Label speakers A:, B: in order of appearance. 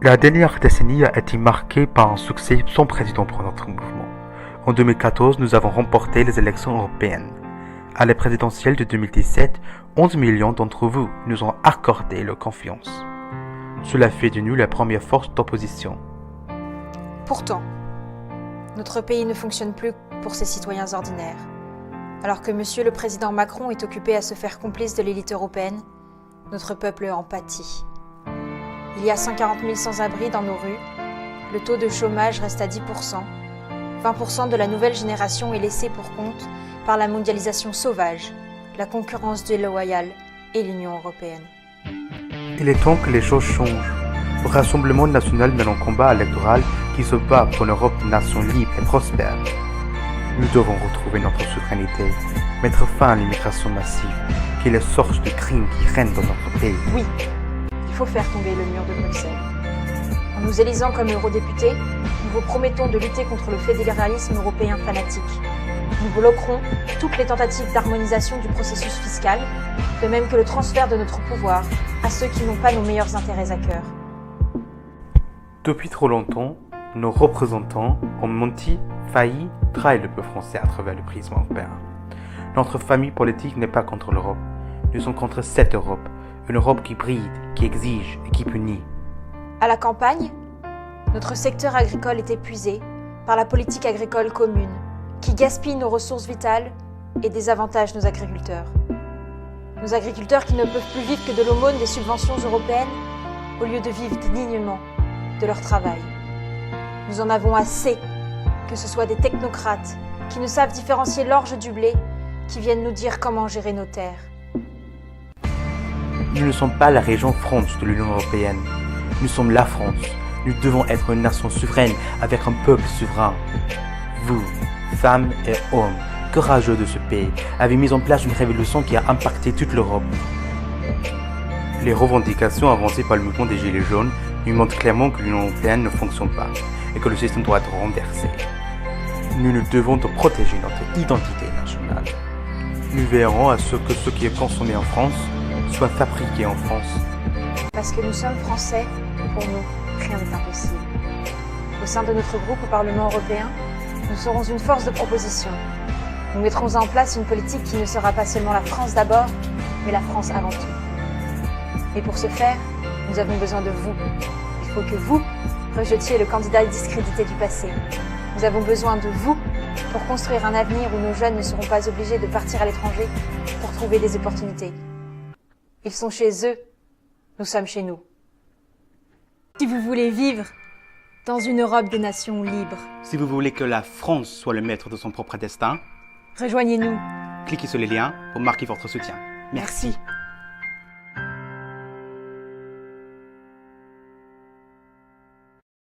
A: La dernière décennie a été marquée par un succès sans précédent pour notre mouvement. En 2014, nous avons remporté les élections européennes. À la présidentielle de 2017, 11 millions d'entre vous nous ont accordé leur confiance. Cela fait de nous la première force d'opposition.
B: Pourtant, notre pays ne fonctionne plus pour ses citoyens ordinaires. Alors que Monsieur le Président Macron est occupé à se faire complice de l'élite européenne, notre peuple en pâtit. Il y a 140 000 sans-abri dans nos rues, le taux de chômage reste à 10%, 20% de la nouvelle génération est laissée pour compte par la mondialisation sauvage, la concurrence déloyale et l'Union européenne.
A: Il est temps que les choses changent. Le Rassemblement national mène un combat électoral qui se bat pour une Europe nation libre et prospère. Nous devons retrouver notre souveraineté, mettre fin à l'immigration massive, qui est la source de crimes qui règnent dans notre pays.
B: Oui, il faut faire tomber le mur de Bruxelles. En nous élisant comme eurodéputés, nous vous promettons de lutter contre le fédéralisme européen fanatique. Nous bloquerons toutes les tentatives d'harmonisation du processus fiscal, de même que le transfert de notre pouvoir à ceux qui n'ont pas nos meilleurs intérêts à cœur.
A: Depuis trop longtemps, nos représentants ont menti, failli, trahi le peuple français à travers le prisme européen. Notre famille politique n'est pas contre l'Europe. Nous sommes contre cette Europe, une Europe qui bride, qui exige et qui punit.
B: À la campagne, notre secteur agricole est épuisé par la politique agricole commune, qui gaspille nos ressources vitales et désavantage nos agriculteurs. Nos agriculteurs qui ne peuvent plus vivre que de l'aumône des subventions européennes, au lieu de vivre dignement de leur travail. Nous en avons assez que ce soit des technocrates qui ne savent différencier l'orge du blé, qui viennent nous dire comment gérer nos terres.
A: Nous ne sommes pas la région France de l'Union européenne. Nous sommes la France. Nous devons être une nation souveraine avec un peuple souverain. Vous, femmes et hommes, courageux de ce pays, avez mis en place une révolution qui a impacté toute l'Europe. Les revendications avancées par le mouvement des Gilets jaunes nous montrent clairement que l'Union européenne ne fonctionne pas et que le système doit être renversé. Nous devons protéger notre identité nationale. Nous verrons à ce que ce qui est consommé en France soit fabriqué en France.
B: Parce que nous sommes Français, pour nous, rien n'est impossible. Au sein de notre groupe au Parlement européen, nous serons une force de proposition. Nous mettrons en place une politique qui ne sera pas seulement la France d'abord, mais la France avant tout. Et pour ce faire, nous avons besoin de vous. Il faut que vous rejetiez le candidat discrédité du passé. Nous avons besoin de vous pour construire un avenir où nos jeunes ne seront pas obligés de partir à l'étranger pour trouver des opportunités. Ils sont chez eux, nous sommes chez nous. Si vous voulez vivre dans une Europe des nations libres,
C: si vous voulez que la France soit le maître de son propre destin,
B: rejoignez-nous.
C: cliquez sur les liens pour marquer votre soutien. Merci.